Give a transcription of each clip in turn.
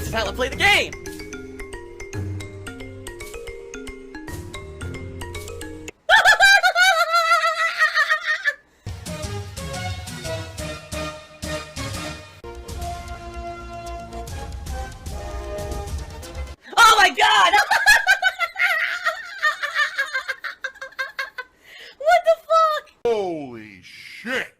is how I play the game! Oh my god! What the fuck? Holy shit!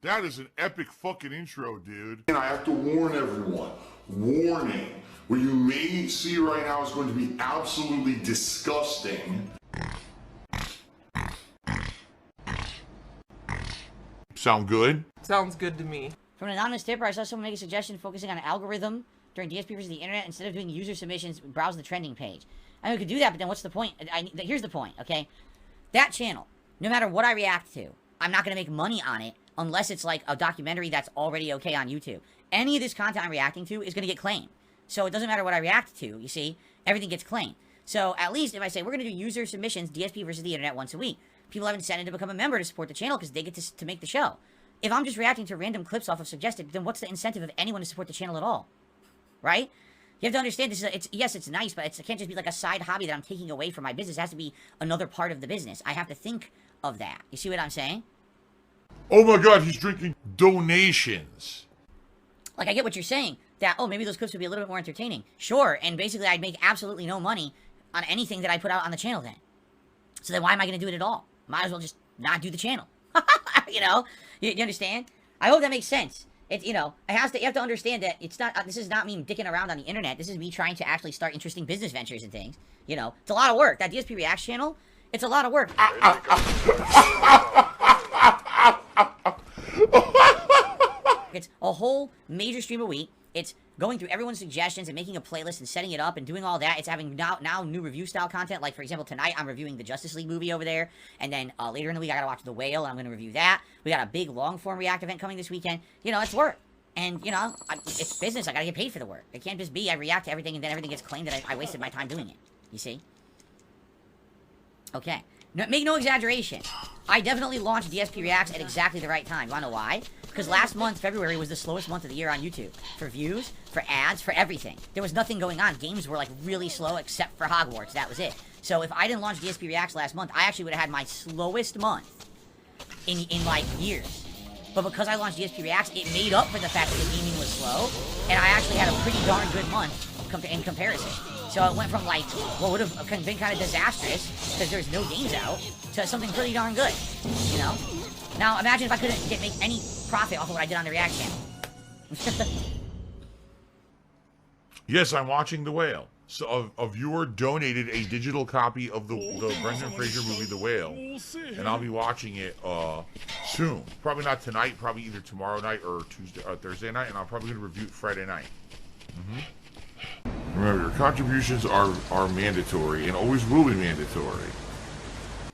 That is an epic fucking intro, dude. And I have to warn everyone. Warning. What you may see right now is going to be absolutely disgusting. Sound good? Sounds good to me. From an anonymous tipper, I saw someone make a suggestion focusing on an algorithm during DSP versus the internet. Instead of doing user submissions, browse the trending page. I mean, we could do that, but then what's the point? Here's the point, okay? That channel, no matter what I react to, I'm not going to make money on it unless it's like a documentary that's already okay on YouTube. Any of this content I'm reacting to is going to get claimed. So it doesn't matter what I react to, you see? Everything gets claimed. So at least if I say, we're going to do user submissions, DSP versus the internet once a week, people have incentive to become a member to support the channel because they get to make the show. If I'm just reacting to random clips off of suggested, then what's the incentive of anyone to support the channel at all? Right? You have to understand this is yes, it's nice, but it can't just be like a side hobby that I'm taking away from my business. It has to be another part of the business. I have to think of that. You see what I'm saying? Oh my god, he's drinking donations. Like, I get what you're saying. That, oh, maybe those clips would be a little bit more entertaining. Sure, and basically I'd make absolutely no money on anything that I put out on the channel then. So then why am I going to do it at all? Might as well just not do the channel. You know? You understand? I hope that makes sense. It's, you know, you have to understand that it's not, this is not me dicking around on the internet. This is me trying to actually start interesting business ventures and things. You know, it's a lot of work. That dspREACKs channel, it's a lot of work. It's a whole major stream a week. It's going through everyone's suggestions and making a playlist and setting it up and doing all that. It's having now new review style content. Like, for example, tonight I'm reviewing the Justice League movie over there. And then later in the week I gotta watch The Whale and I'm gonna review that. We got a big long form react event coming this weekend. You know, it's work. And, you know, it's business. I gotta get paid for the work. It can't just be I react to everything and then everything gets claimed that I wasted my time doing it. You see? Okay. No, make no exaggeration. I definitely launched dspREACKs at exactly the right time. You wanna know why? Because last month, February, was the slowest month of the year on YouTube. For views, for ads, for everything. There was nothing going on. Games were, like, really slow except for Hogwarts. That was it. So if I didn't launch dspREACKs last month, I actually would have had my slowest month in like, years. But because I launched dspREACKs, it made up for the fact that the gaming was slow. And I actually had a pretty darn good month in comparison. So it went from, like, what would have been kind of disastrous, because there's no games out, to something pretty darn good. You know? Now, imagine if I couldn't make any profit off of what I did on the React channel. Yes, I'm watching The Whale. So a viewer donated a digital copy of the Brendan Fraser movie, The Whale. And I'll be watching it soon. Probably not tonight, probably either tomorrow night or Tuesday or Thursday night, and I'm probably going to review it Friday night. Remember, your contributions are mandatory and always will be mandatory.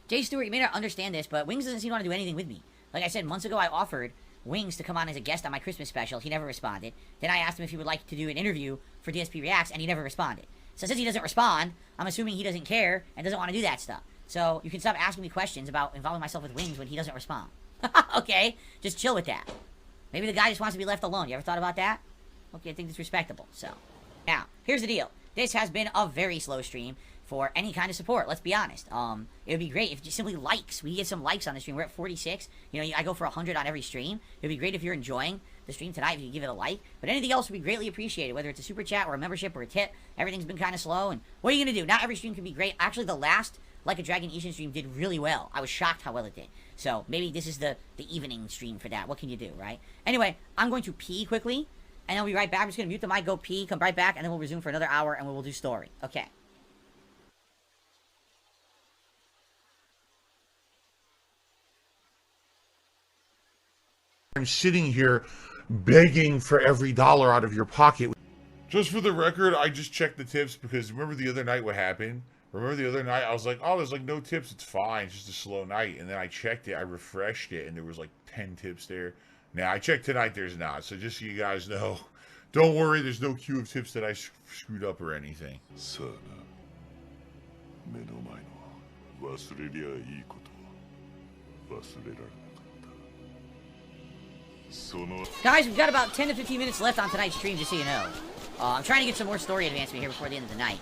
Jay Stewart, you may not understand this, but Wings doesn't seem to want to do anything with me. Like I said, months ago I offered Wings to come on as a guest on my Christmas special. He never responded. Then I asked him if he would like to do an interview for dspREACKs, and he never responded. So since he doesn't respond, I'm assuming he doesn't care and doesn't want to do that stuff. So you can stop asking me questions about involving myself with Wings when he doesn't respond. Okay? Just chill with that. Maybe the guy just wants to be left alone. You ever thought about that? Okay, I think it's respectable. So, now, here's the deal. This has been a very slow stream for any kind of support, let's be honest. It would be great if just simply likes. We get some likes on the stream. We're at 46. You know, I go for 100 on every stream. It would be great if you're enjoying the stream tonight, if you give it a like. But anything else would be greatly appreciated, whether it's a super chat or a membership or a tip. Everything's been kind of slow, and what are you going to do? Not every stream can be great. Actually, the last Like a Dragon Ishin stream did really well. I was shocked how well it did. So, maybe this is the evening stream for that. What can you do, right? Anyway, I'm going to pee quickly, and I'll be right back. I'm just going to mute the mic, go pee, come right back, and then we'll resume for another hour, and we'll do story. Okay. I'm sitting here begging for every dollar out of your pocket. Just for the record, I just checked the tips because remember the other night what happened? Remember the other night I was like, oh, there's like no tips, it's fine, it's just a slow night. And then I checked it, I refreshed it, and there was like 10 tips there. Now I checked tonight, there's not. So just so you guys know, don't worry, there's no queue of tips that I screwed up or anything. Guys, we've got about 10 to 15 minutes left on tonight's stream, just so you know. I'm trying to get some more story advancement here before the end of the night.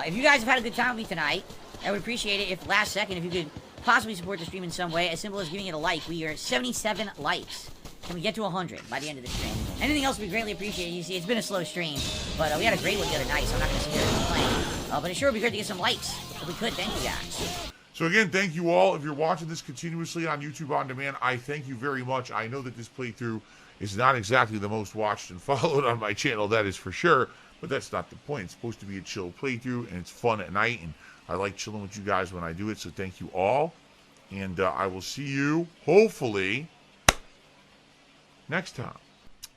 If you guys have had a good time with me tonight, I would appreciate it if last second, if you could possibly support the stream in some way, as simple as giving it a like. We are at 77 likes. Can we get to 100 by the end of the stream? Anything else would be greatly appreciated. You see, it's been a slow stream, but we had a great one the other night, so I'm not going to sit here and complain. But it sure would be great to get some likes. If we could, thank you guys. So again, thank you all. If you're watching this continuously on YouTube On Demand, I thank you very much. I know that this playthrough is not exactly the most watched and followed on my channel, that is for sure, but that's not the point. It's supposed to be a chill playthrough, and it's fun at night, and I like chilling with you guys when I do it, so thank you all. And I will see you, hopefully, next time.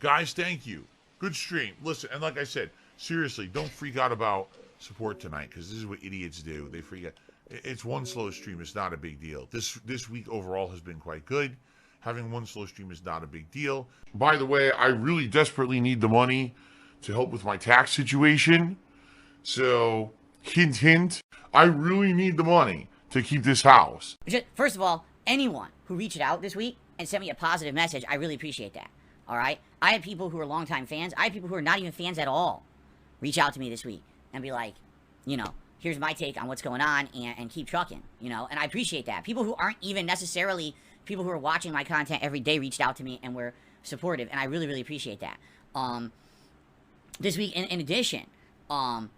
Guys, thank you. Good stream. Listen, and like I said, seriously, don't freak out about support tonight, because this is what idiots do. They freak out. It's one slow stream. It's not a big deal. This week overall has been quite good. Having one slow stream is not a big deal. By the way, I really desperately need the money to help with my tax situation. So, hint, hint, I really need the money to keep this house. First of all, anyone who reached out this week and sent me a positive message, I really appreciate that. All right? I had people who are longtime fans. I had people who are not even fans at all reach out to me this week and be like, you know, here's my take on what's going on, and keep trucking, you know? And I appreciate that. People who aren't even necessarily people who are watching my content every day reached out to me and were supportive, and I really, really appreciate that. This week, in addition, and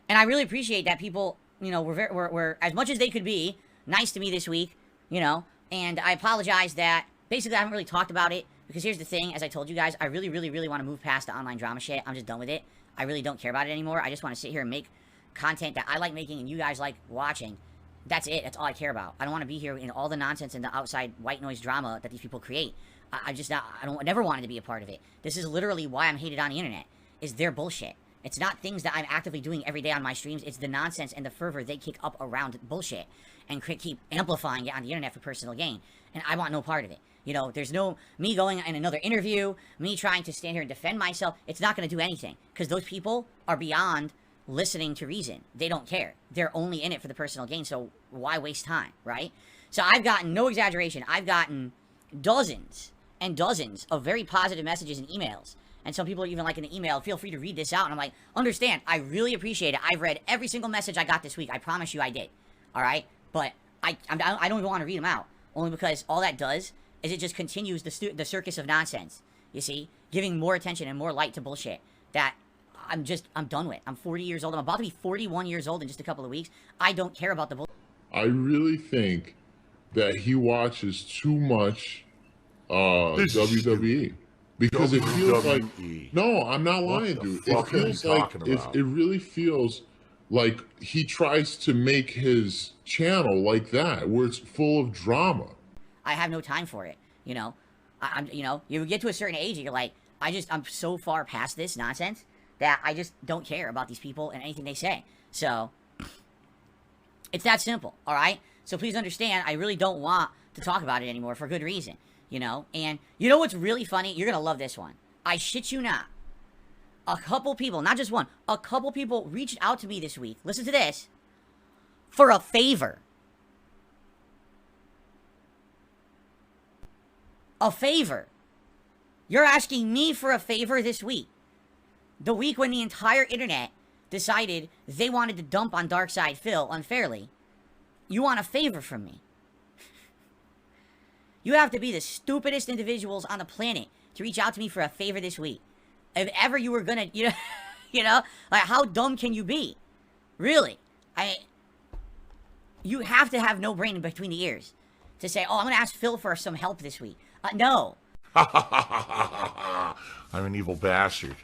I really appreciate that people, you know, were as much as they could be nice to me this week, you know, and I apologize that basically I haven't really talked about it, because here's the thing, as I told you guys, I really, really, really want to move past the online drama shit. I'm just done with it. I really don't care about it anymore. I just want to sit here and make content that I like making and you guys like watching. That's it. That's all I care about. I don't want to be here in all the nonsense and the outside white noise drama that these people create. I never wanted to be a part of it. This is literally why I'm hated on the internet, is their bullshit. It's not things that I'm actively doing every day on my streams. It's the nonsense and the fervor they kick up around bullshit and keep amplifying it on the internet for personal gain. And I want no part of it. You know, there's no me going in another interview, me trying to stand here and defend myself. It's not going to do anything, because those people are beyond listening to reason. They don't care. They're only in it for the personal gain, so why waste time, right? So I've gotten, no exaggeration, I've gotten dozens and dozens of very positive messages and emails. And some people are even like in the email, feel free to read this out. And I'm like, understand, I really appreciate it. I've read every single message I got this week. I promise you I did. All right? But I don't even want to read them out. Only because all that does is it just continues the circus of nonsense. You see? Giving more attention and more light to bullshit that I'm done with. I'm 40 years old. I'm about to be 41 years old in just a couple of weeks. I don't care about the bullshit. I really think that he watches too much WWE. Because it feels like, no, I'm not lying, dude. It feels like, it really feels like he tries to make his channel like that, where it's full of drama. I have no time for it, you know. You know, you get to a certain age and you're like, I'm so far past this nonsense that I just don't care about these people and anything they say. So, it's that simple, all right? So please understand, I really don't want to talk about it anymore for good reason. You know, and you know what's really funny? You're going to love this one. I shit you not. A couple people, not just one, a couple people reached out to me this week. Listen to this. For a favor. A favor. You're asking me for a favor this week. The week when the entire internet decided they wanted to dump on Darkside Phil unfairly. You want a favor from me. You have to be the stupidest individuals on the planet to reach out to me for a favor this week. If ever you were gonna, you know, like, how dumb can you be? Really? You have to have no brain in between the ears to say, oh, I'm gonna ask Phil for some help this week. No. I'm an evil bastard.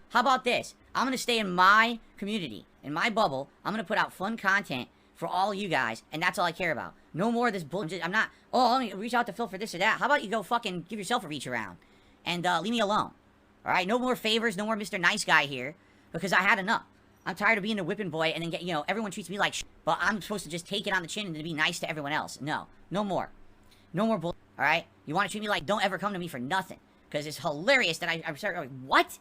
How about this? I'm gonna stay in my community, in my bubble. I'm gonna put out fun content for all you guys, and that's all I care about. No more of this bullshit. I'm not, oh, let me reach out to Phil for this or that. How about you go fucking give yourself a reach around and leave me alone? All right, no more favors, no more Mr. Nice Guy here, because I had enough. I'm tired of being a whipping boy and then get, you know, everyone treats me like shit, but I'm supposed to just take it on the chin and to be nice to everyone else. No, no more. No more bull. All right, you want to treat me like, don't ever come to me for nothing, because it's hilarious that I'm starting like, what?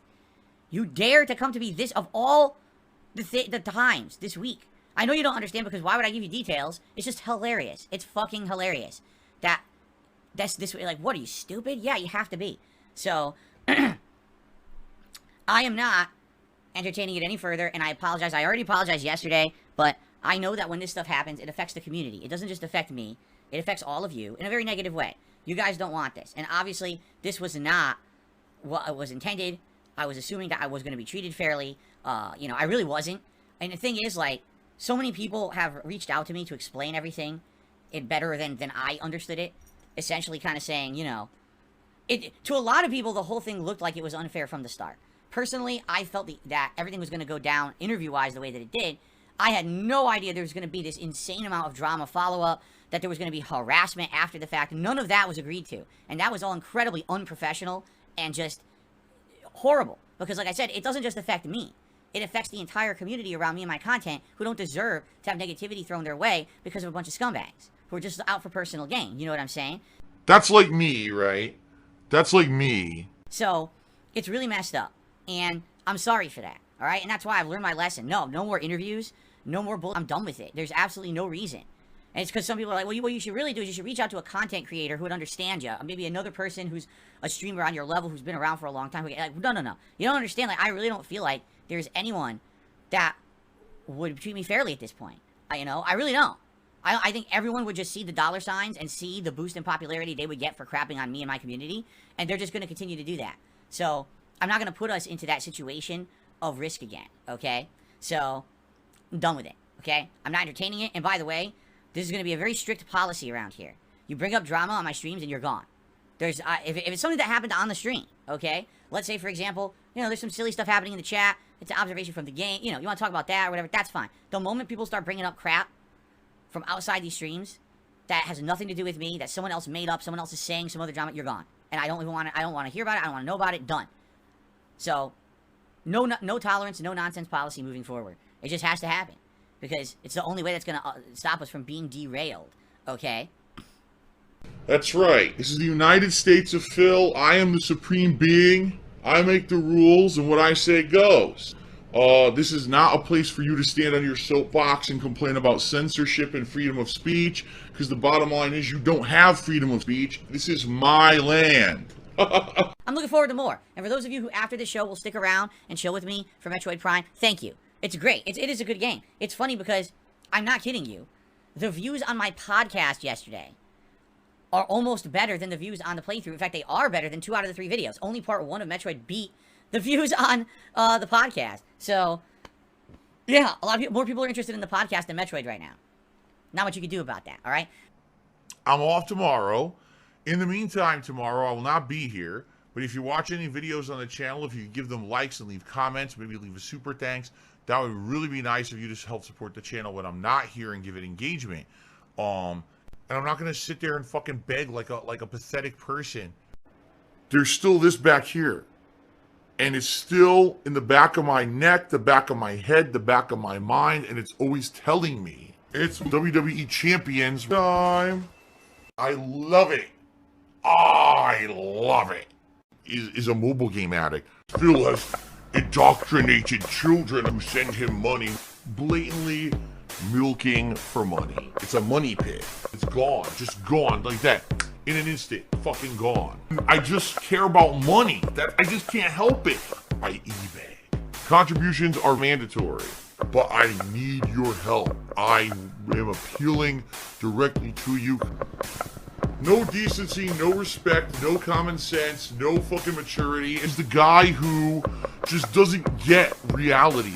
You dare to come to me this, of all the times this week? I know you don't understand, because why would I give you details? It's just hilarious. It's fucking hilarious. That's this way. Like, what, are you stupid? Yeah, you have to be. So, I am not entertaining it any further, and I apologize. I already apologized yesterday, but I know that when this stuff happens, it affects the community. It doesn't just affect me. It affects all of you in a very negative way. You guys don't want this. And obviously, this was not what was intended. I was assuming that I was going to be treated fairly. You know, I really wasn't. And the thing is, like, so many people have reached out to me to explain everything it better than I understood it. Essentially kind of saying, you know, to a lot of people, the whole thing looked like it was unfair from the start. Personally, I felt that everything was going to go down interview-wise the way that it did. I had no idea there was going to be this insane amount of drama follow-up, that there was going to be harassment after the fact. None of that was agreed to. And that was all incredibly unprofessional and just horrible. Because like I said, it doesn't just affect me. It affects the entire community around me and my content who don't deserve to have negativity thrown their way because of a bunch of scumbags who are just out for personal gain. You know what I'm saying? That's like me, right? That's like me. So, it's really messed up. And I'm sorry for that. Alright? And that's why I've learned my lesson. No more interviews. No more bull. I'm done with it. There's absolutely no reason. And it's because some people are like, well, what you should really do is you should reach out to a content creator who would understand you. Or maybe another person who's a streamer on your level who's been around for a long time. Like, no. You don't understand. Like, I really don't feel like there's anyone that would treat me fairly at this point. I really don't. I think everyone would just see the dollar signs and see the boost in popularity they would get for crapping on me and my community. And they're just going to continue to do that. So, I'm not going to put us into that situation of risk again. Okay? So, I'm done with it. Okay? I'm not entertaining it. And by the way, this is going to be a very strict policy around here. You bring up drama on my streams and you're gone. There's, if it's something that happened on the stream, okay? Let's say, for example, you know, there's some silly stuff happening in the chat. It's an observation from the game. You know, you want to talk about that or whatever, that's fine. The moment people start bringing up crap from outside these streams that has nothing to do with me, that someone else made up, someone else is saying some other drama, you're gone. And I don't want to hear about it. I don't want to know about it. Done. So, no tolerance, no nonsense policy moving forward. It just has to happen. Because it's the only way that's going to stop us from being derailed, okay? That's right. This is the United States of Phil. I am the supreme being. I make the rules, and what I say goes. This is not a place for you to stand on your soapbox and complain about censorship and freedom of speech, because the bottom line is you don't have freedom of speech. This is my land. I'm looking forward to more. And for those of you who after this show will stick around and chill with me for Metroid Prime, thank you. It's great. It is a good game. It's funny because, I'm not kidding you, the views on my podcast yesterday are almost better than the views on the playthrough. In fact, they are better than 2 out of the 3 videos. Only part 1 of Metroid beat the views on the podcast. So, yeah, a lot of people, more people are interested in the podcast than Metroid right now. Not much you can do about that, alright? I'm off tomorrow. In the meantime, tomorrow I will not be here. But if you watch any videos on the channel, if you give them likes and leave comments, maybe leave a super thanks, that would really be nice of you to help support the channel when I'm not here and give it engagement. And I'm not going to sit there and fucking beg like a pathetic person. There's still this back here. And it's still in the back of my neck, the back of my head, the back of my mind, and it's always telling me it's WWE Champions time. I love it. I love it. Is a mobile game addict. Phil has indoctrinated children who send him money, blatantly milking for money. It's a money pit. It's gone, just gone like that. In an instant, fucking gone. I just care about money. I just can't help it. I eBay. Contributions are mandatory, but I need your help. I am appealing directly to you. No decency, no respect, no common sense, no fucking maturity. Is the guy who just doesn't get reality.